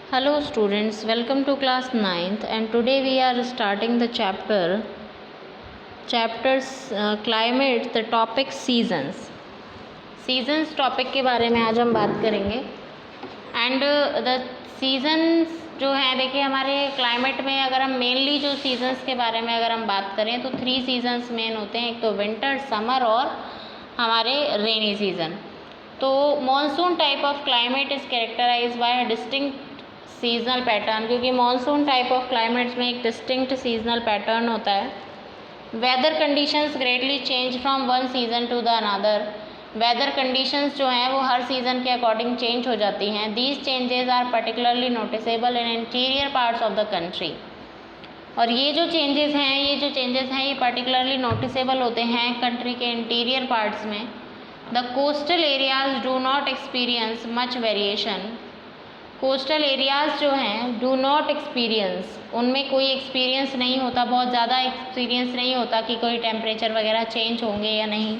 Hello students, welcome to class 9th and today we are starting the chapters climate the topic seasons topic के बारे में आज हम बात करेंगे। एंड द सीजन्स जो हैं, देखिए हमारे क्लाइमेट में अगर हम मेनली जो सीजन्स के बारे में अगर हम बात करें तो 3 सीजन्स मेन होते हैं, एक तो विंटर, समर और हमारे रेनी सीजन। तो monsoon type of climate is characterise by distinct seasonal pattern, क्योंकि मॉनसून टाइप ऑफ क्लाइमेट्स में एक डिस्टिंक्ट सीजनल पैटर्न होता है। Weather conditions greatly change from one season to the another, weather conditions जो हैं वो हर सीज़न के अकॉर्डिंग चेंज हो जाती हैं। These changes are particularly noticeable in interior parts of the country, और ये जो चेंजेस हैं ये पर्टिकुलरली नोटिसेबल होते हैं कंट्री के इंटीरियर पार्ट्स में। The coastal areas do not experience much variation, coastal areas जो हैं डू नॉट एक्सपीरियंस, उनमें कोई एक्सपीरियंस नहीं होता, बहुत ज़्यादा एक्सपीरियंस नहीं होता कि कोई टेम्परेचर वगैरह चेंज होंगे या नहीं।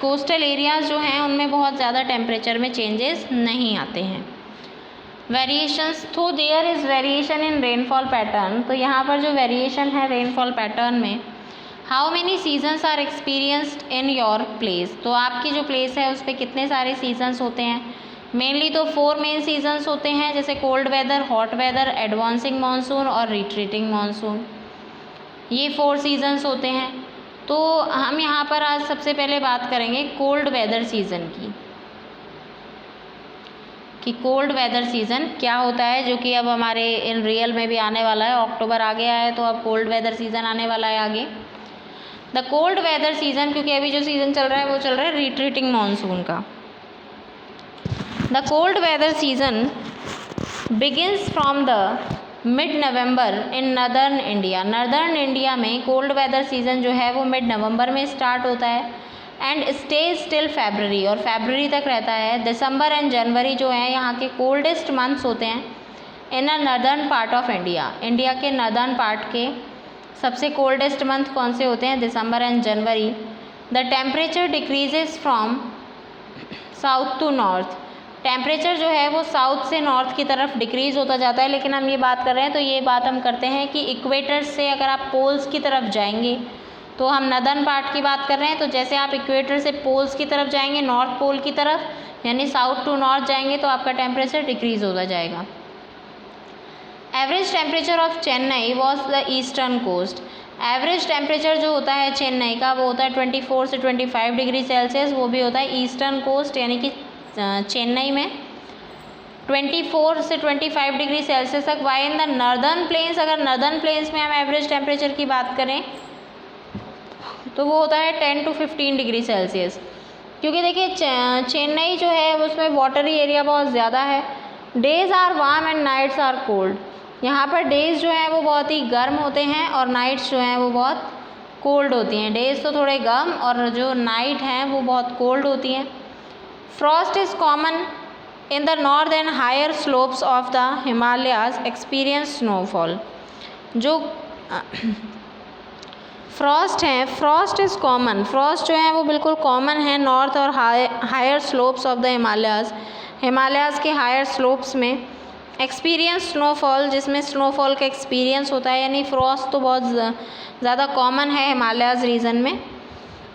कोस्टल एरियाज़ जो हैं उनमें बहुत ज़्यादा टेम्परेचर में चेंजेस नहीं आते हैं। वेरिएशंस, तो there is variation in rainfall pattern, तो यहाँ पर जो वेरिएशन है रेनफॉल पैटर्न में। How many seasons are experienced in your place, तो आपकी जो प्लेस है उस पर कितने सारे सीजन्स होते हैं। मेनली तो 4 मेन सीजन्स होते हैं, जैसे cold weather, hot weather, advancing monsoon और रिट्रीटिंग मानसून, ये 4 सीजन्स होते हैं। तो हम यहाँ पर आज सबसे पहले बात करेंगे कोल्ड वेदर सीज़न की, कि कोल्ड वेदर सीज़न क्या होता है, जो कि अब हमारे इन रियल में भी आने वाला है। अक्टूबर आ गया है तो अब कोल्ड वेदर सीज़न आने वाला है आगे। द कोल्ड वेदर सीज़न, क्योंकि अभी जो सीज़न चल रहा है वो चल रहा है रिट्रीटिंग मानसून का। The cold weather season begins from the mid November in northern India, northern India में कोल्ड वेदर सीज़न जो है वो मिड नवंबर में स्टार्ट होता है एंड स्टेज टिल फरवरी, और फरवरी तक रहता है। दिसंबर एंड जनवरी जो है यहाँ के कोल्डेस्ट मंथ्स होते हैं in a northern part of India, India के नदर्न पार्ट के सबसे कोल्डेस्ट मंथ कौन से होते हैं, December and January. The temperature decreases from south to north, temperature जो है वो साउथ से नॉर्थ की तरफ डिक्रीज़ होता जाता है। लेकिन हम ये बात कर रहे हैं तो ये बात हम करते हैं कि इक्वेटर से अगर आप पोल्स की तरफ जाएंगे, तो हम नदर्न पार्ट की बात कर रहे हैं, तो जैसे आप इक्वेटर से पोल्स की तरफ जाएंगे, नॉर्थ पोल की तरफ, यानी साउथ टू नॉर्थ जाएंगे, तो आपका टेम्परेचर डिक्रीज़ होता जाएगा। Average temperature of Chennai was the eastern coast, average temperature जो होता है चेन्नई का वो होता है 24 से 25 डिग्री सेल्सियस, वो भी होता है ईस्टर्न कोस्ट, यानी कि चेन्नई में 24 से 25 डिग्री सेल्सियस तक। Why in the northern plains, अगर नर्दर्न प्लेन्स में हम एवरेज टेम्परेचर की बात करें तो वो होता है 10 to 15 डिग्री सेल्सियस, क्योंकि देखिए चेन्नई जो है उसमें वाटरी एरिया बहुत ज़्यादा है। Days are warm and nights are cold, यहाँ पर डेज़ जो हैं वो बहुत ही गर्म होते हैं और नाइट्स जो हैं वो बहुत कोल्ड होती हैं। डेज़ तो थोड़े गर्म और जो नाइट हैं वो बहुत कोल्ड होती हैं। Frost is common in the north and higher slopes of the Himalayas experience snowfall, जो फ्रॉस्ट हैं, फ्रॉस्ट इज़ कॉमन, फ्रॉस्ट जो है वो बिल्कुल कॉमन है नॉर्थ और higher slopes of the Himalayas के हायर स्लोप्स में। एक्सपीरियंस स्नोफॉल, जिसमें स्नोफॉल का एक्सपीरियंस होता है, यानी फ्रॉस्ट तो बहुत ज़्यादा कॉमन है हिमालयाज़ रीजन में।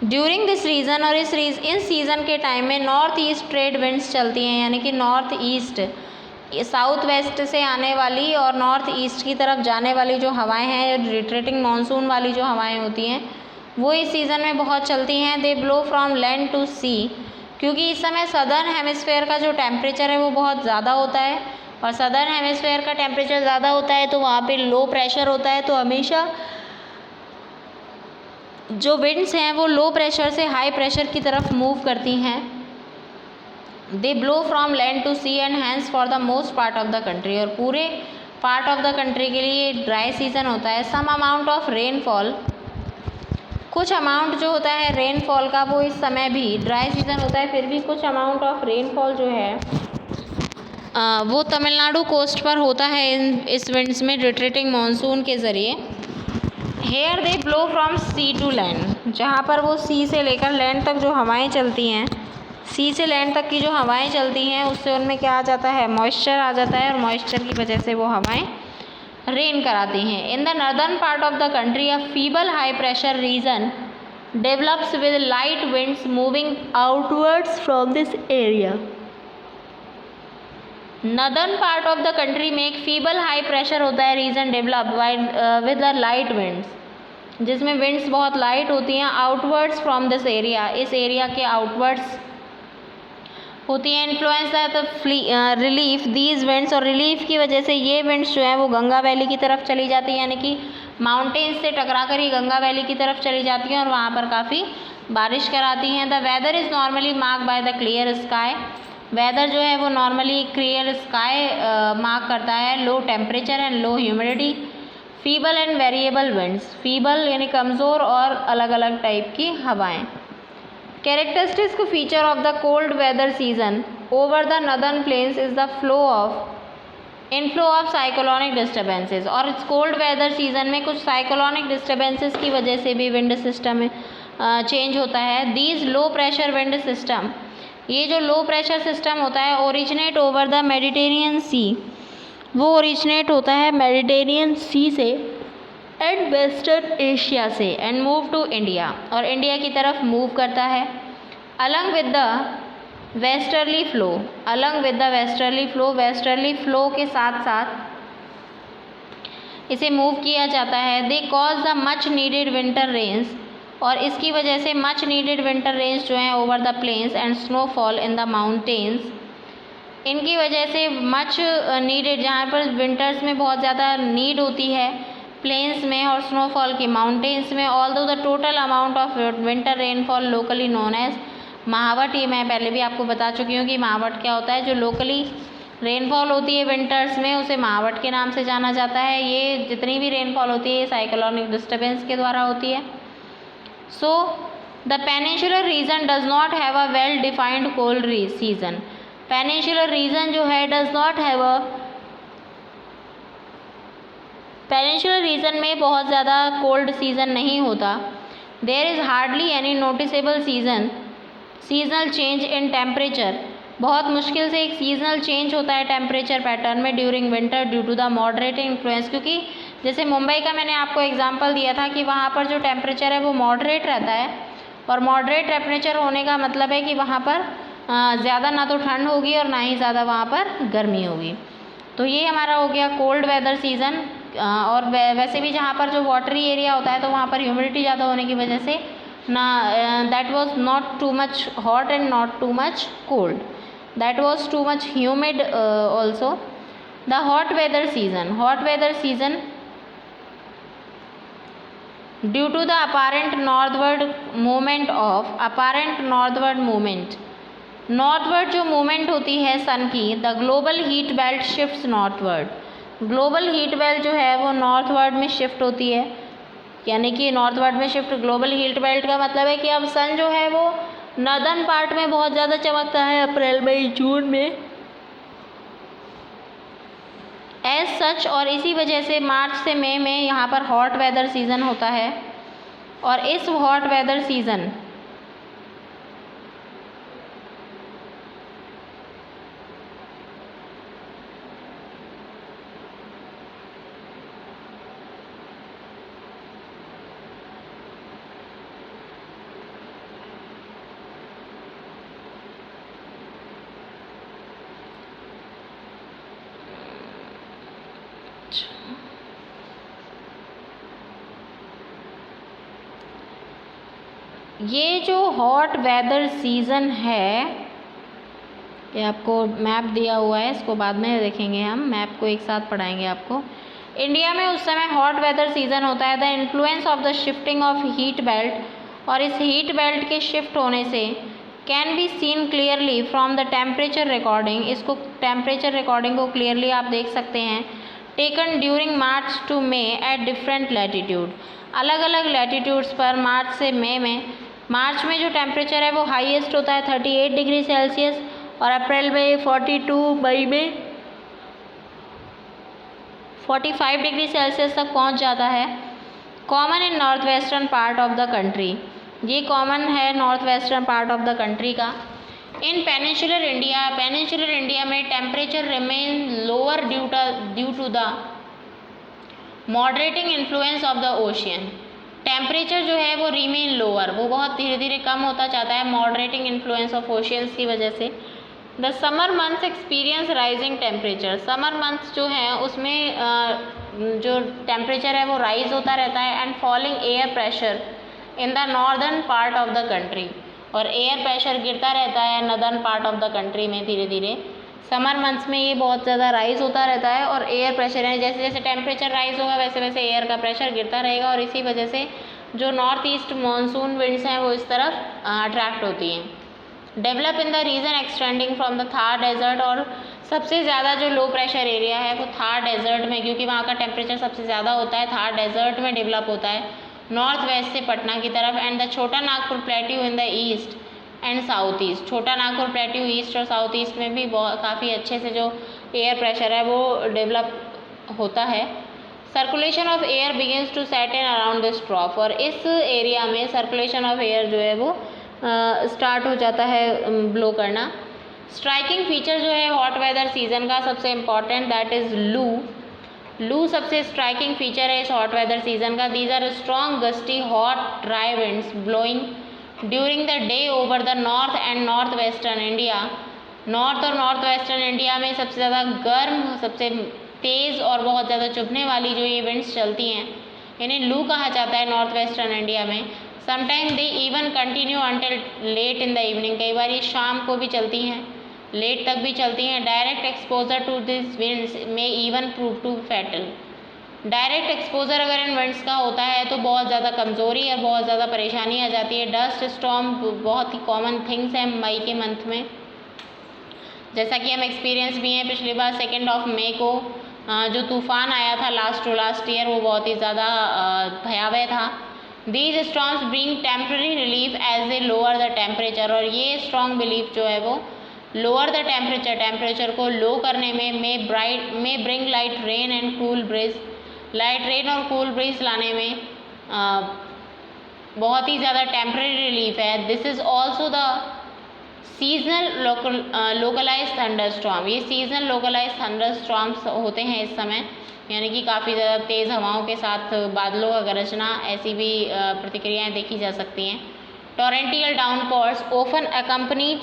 ड्यूरिंग दिस रीजन, और इन सीज़न के टाइम में नॉर्थ ईस्ट ट्रेड विंड्स चलती हैं, यानी कि नॉर्थ ईस्ट साउथ वेस्ट से आने वाली और नॉर्थ ईस्ट की तरफ जाने वाली जो हवाएं हैं, रिट्रीटिंग मानसून वाली जो हवाएं होती हैं वो इस सीज़न में बहुत चलती हैं। They blow from land to सी, क्योंकि इस समय सदर्न हेमिस्फेयर का जो टेम्परेचर है वो बहुत ज़्यादा होता है, और सदर्न हेमिस्फेयर का टेम्परेचर ज़्यादा होता है तो वहाँ पे लो प्रेशर होता है, तो हमेशा जो विंड्स हैं वो लो प्रेशर से हाई प्रेशर की तरफ मूव करती हैं। They blow from land to sea and hence for the most part of the country, और पूरे पार्ट ऑफ द कंट्री के लिए ड्राई सीज़न होता है। सम अमाउंट ऑफ रेनफॉल, कुछ अमाउंट जो होता है रेनफॉल का वो इस समय भी ड्राई सीज़न होता है, फिर भी कुछ अमाउंट ऑफ रेनफॉल जो है वो तमिलनाडु कोस्ट पर होता है इस विंड्स में रिट्रीटिंग मानसून के ज़रिए। Here they blow from sea to land, जहाँ पर वो सी से लेकर लैंड तक जो हवाएं चलती हैं, सी से लैंड तक की जो हवाएं चलती हैं उससे उनमें क्या आ जाता है, मॉइस्चर आ जाता है, और मॉइस्चर की वजह से वो हवाएं रेन कराती हैं। In the northern part of the country a feeble high pressure region develops with light winds moving outwards from this area. Northern part of the country में एक फीबल हाई प्रेशर होता है region develop with the light winds, जिसमें winds बहुत light होती हैं outwards from this area, इस area के आउटवर्ड्स होती हैं। Influence the relief these winds, और रिलीफ की वजह से ये विंड्स जो है वो गंगा वैली की तरफ चली जाती है, यानी कि माउंटेन्स से टकरा कर ही गंगा वैली की तरफ चली जाती हैं और वहाँ पर काफ़ी बारिश कराती हैं। The weather is normally mark by the clear sky, weather जो है वो नॉर्मली क्लियर स्काई मार्क करता है, low temperature and low humidity, feeble and variable winds, feeble यानी कमज़ोर और अलग अलग टाइप की हवाएं। Characteristic feature of the cold weather season over the northern plains is the inflow of cyclonic disturbances, और इस कोल्ड वेदर सीजन में कुछ साइक्लोनिक डिस्टर्बेंसेस की वजह से भी विंड सिस्टम चेंज होता है। These low pressure wind system, ये जो लो प्रेशर सिस्टम होता है originate over the Mediterranean sea, वो ओरिजिनेट होता है मेडिटेरियन सी से एंड वेस्टर्न एशिया से, एंड मूव टू इंडिया, और इंडिया की तरफ मूव करता है। Along with the westerly flow, along with the westerly flow, westerly flow के साथ साथ इसे मूव किया जाता है। They cause the much needed winter rains, और इसकी वजह से मच नीडेड विंटर रेन्स जो हैं over the plains and snowfall in the mountains, इनकी वजह से मच नीडेड, जहाँ पर विंटर्स में बहुत ज़्यादा नीड होती है प्लेन्स में और स्नोफॉल की माउंटेन्स में। Although the total amount of winter rainfall locally known as Mahawat, ये मैं पहले भी आपको बता चुकी हूँ कि महावट क्या होता है। जो लोकली रेनफॉल होती है विंटर्स में उसे महावट के नाम से जाना जाता है। ये जितनी भी रेनफॉल होती है ये साइक्लोनिक डिस्टर्बेंस के द्वारा होती है। So the peninsular region does not have a well defined cold season, peninsular region जो है does not have a, peninsular region में बहुत ज़्यादा कोल्ड सीजन नहीं होता। There is hardly any noticeable seasonal change in temperature, बहुत मुश्किल से एक सीजनल चेंज होता है टेम्परेचर पैटर्न में during winter due to the moderate influence, क्योंकि जैसे मुंबई का मैंने आपको एग्जांपल दिया था कि वहाँ पर जो टेम्परेचर है वो मॉडरेट रहता है, और मॉडरेट टेम्परेचर होने का मतलब है कि वहाँ पर ज़्यादा ना तो ठंड होगी और ना ही ज़्यादा वहाँ पर गर्मी होगी। तो ये हमारा हो गया कोल्ड वेदर सीज़न। और वैसे भी जहाँ पर जो वाटरी एरिया होता है तो वहाँ पर ह्यूमिडिटी ज़्यादा होने की वजह से ना that was not too much hot and not too much cold, that was too much humid also. The hot weather season, hot weather season due to the apparent northward movement, northward जो movement होती है sun की, the global heat belt shifts northward, global heat belt जो है वो northward में shift होती है, यानी कि नॉर्थवर्ड में शिफ्ट। ग्लोबल हीट बेल्ट का मतलब है कि अब सन जो है वो नॉर्दर्न पार्ट में बहुत ज़्यादा चमकता है अप्रैल मई जून में एज सच, और इसी वजह से मार्च से मई में यहाँ पर हॉट वेदर सीज़न होता है। और इस हॉट वेदर सीज़न ये जो हॉट वेदर सीज़न है, ये आपको मैप दिया हुआ है, इसको बाद में देखेंगे, हम मैप को एक साथ पढ़ाएंगे आपको। इंडिया में उस समय हॉट वेदर सीज़न होता है। The influence of the shifting of heat belt, और इस हीट बेल्ट के शिफ्ट होने से can be seen clearly from the temperature recording, इसको टेम्परेचर रिकॉर्डिंग को क्लियरली आप देख सकते हैं। Taken during March two may at different latitude, अलग अलग लैटीट्यूड्स पर मार्च से मई में, मार्च में जो टेम्परेचर है वो हाईएस्ट होता है 38 डिग्री सेल्सियस, और अप्रैल में 42, मई में 45 डिग्री सेल्सियस तक पहुंच जाता है। Common in north western part of the country, ये कॉमन है north western part of the country का। इन पेनिनसुलर इंडिया में temperature remain lower due to the moderating influence of the ocean. Temperature जो है वो रिमेन लोअर, वो बहुत धीरे धीरे कम होता जाता है मॉडरेटिंग इन्फ्लुएंस ऑफ ओशियंस की वजह से। The summer months experience rising temperature. Summer months जो हैं उसमें जो टेम्परेचर है वो राइज होता रहता है and falling air pressure in the northern part of the country, और एयर प्रेशर गिरता रहता है northern part of the country में धीरे धीरे। समर मंथ्स में ये बहुत ज़्यादा राइज होता रहता है और एयर प्रेशर है, जैसे जैसे टेम्परेचर राइज होगा वैसे वैसे एयर का प्रेशर गिरता रहेगा, और इसी वजह से जो नॉर्थ ईस्ट मानसून विंड्स हैं वो इस तरफ अट्रैक्ट होती हैं। Develop in the region extending from the Thar desert, और सबसे ज़्यादा जो लो प्रेशर एरिया है वो थार डेजर्ट में, क्योंकि वहाँ का टेम्परेचर सबसे ज़्यादा होता है, थार डेजर्ट में डेवलप होता है नॉर्थ वेस्ट से पटना की तरफ। एंड द छोटा Nagpur plateau in the east and south east. छोटा नागपुर प्लेट्यू ईस्ट और साउथ ईस्ट में भी बहुत काफ़ी अच्छे से जो एयर प्रेशर है वो डेवलप होता है। Circulation of air begins to set in around this trough, और इस एरिया में सर्कुलेशन ऑफ एयर जो है वो स्टार्ट हो जाता है ब्लो करना। स्ट्राइकिंग फीचर जो है हॉट वेदर सीजन का सबसे इम्पॉर्टेंट, दैट इज़ लू। लू सबसे स्ट्राइकिंग फीचर है इस हॉट वेदर सीजन का। These are strong gusty hot dry winds blowing during the day over the north and north western India. North और नॉर्थ वेस्टर्न इंडिया में सबसे ज़्यादा गर्म, सबसे तेज़ और बहुत ज़्यादा चुभने वाली जो ये विंड्स चलती हैं इन्हें लू कहा जाता है नॉर्थ वेस्टर्न इंडिया में। Sometime they even continue until late in the evening, कई बार ये शाम को भी चलती हैं, लेट तक भी चलती हैं। Direct exposure to this winds में even prove to fatal. Direct exposure अगर इन विंड्स का होता है तो बहुत ज़्यादा कमज़ोरी और बहुत ज़्यादा परेशानी आ जाती है। डस्ट स्टॉर्म बहुत ही कॉमन थिंग्स हैं मई के मंथ में, जैसा कि हम एक्सपीरियंस भी हैं। पिछली बार 2 मई को जो तूफ़ान आया था लास्ट टू लास्ट ईयर वो बहुत ही ज़्यादा भयावह था। These storms bring temporary relief as they lower the temperature, और ये स्ट्रॉन्ग बिलीफ जो है वो लोअर द टेम्परेचर को लो करने में मे bring light rain and cool bridge. Light rain और कूल ब्रीज लाने में बहुत ही ज़्यादा टेम्परेरी रिलीफ है। This is also the seasonal localise thunderstorm. ये सीजनल लोकलाइज थंडरस्टॉर्म्स होते हैं इस समय, यानी कि काफ़ी ज़्यादा तेज़ हवाओं के साथ बादलों का गरजना, ऐसी भी प्रतिक्रियाएं देखी जा सकती हैं। टोरेंटियल डाउनपॉर्स ओफन अकम्पनीड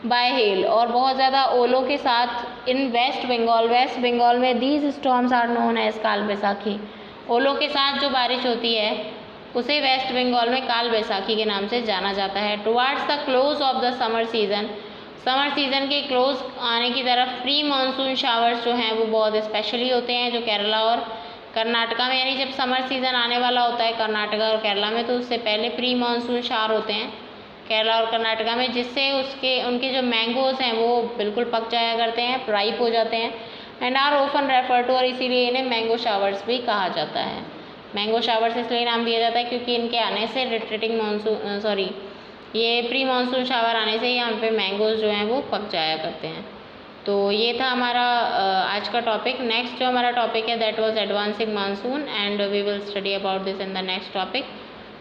बाय हेल, और बहुत ज़्यादा ओलों के साथ इन वेस्ट बंगाल में these storms are known as Kal Baisakhi. ओलों के साथ जो बारिश होती है उसे वेस्ट बंगाल में काल बैसाखी के नाम से जाना जाता है। Towards the close of the summer season के क्लोज आने की तरफ प्री मानसून शावर्स जो हैं वो बहुत स्पेशली होते हैं, जो केरला और कर्नाटका में, यानी जब समर सीज़न आने वाला होता है कर्नाटका और केरला में तो उससे पहले प्री मानसून शावर होते हैं केरला और कर्नाटका में, जिससे उनके जो मैंगोज़ हैं वो बिल्कुल पक जाया करते हैं, राइप हो जाते हैं। And are often refer to, और इसीलिए इन्हें मैंगो शावर्स भी कहा जाता है। मैंगो शावर्स इसलिए नाम दिया जाता है क्योंकि इनके आने से ये प्री मानसून शावर आने से यहाँ पे मैंगोज़ जो हैं वो पक जाया करते हैं। तो ये था हमारा आज का टॉपिक। नेक्स्ट जो हमारा टॉपिक है that was advancing monsoon, and we will study about this in the next topic.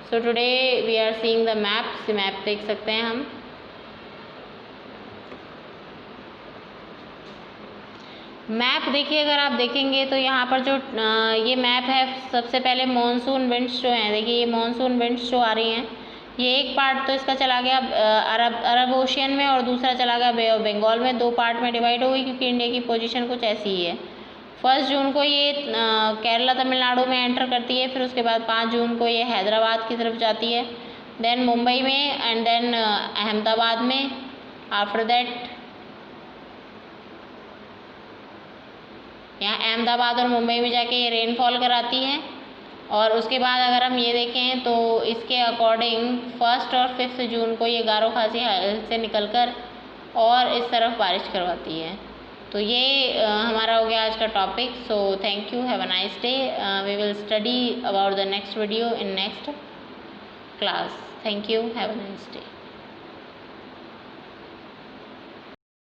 So today we are seeing the map देख सकते हैं हम। मैप देखिए, अगर आप देखेंगे तो यहाँ पर जो ये मैप है, सबसे पहले मॉनसून विंड्स जो हैं, देखिए ये मॉनसून विंड्स जो आ रही हैं, ये एक पार्ट तो इसका चला गया अरब ओशियन में और दूसरा चला गया बे ऑफ बंगाल में। 2 पार्ट में डिवाइड हो गई क्योंकि इंडिया की पोजीशन कुछ ऐसी ही है। 1 जून को ये केरला तमिलनाडु में एंटर करती है, फिर उसके बाद 5 जून को ये हैदराबाद की तरफ जाती है, देन मुंबई में, एंड देन अहमदाबाद में। आफ्टर दैट यहाँ अहमदाबाद और मुंबई में जाके ये रेनफॉल कराती है, और उसके बाद अगर हम ये देखें तो इसके अकॉर्डिंग 1 और 5 जून को ये गारो खासी से निकलकर और इस तरफ बारिश करवाती है। तो ये हमारा हो गया आज का topic. So thank you, have a nice day. We will study about the next video in next class. Thank you, have a nice day.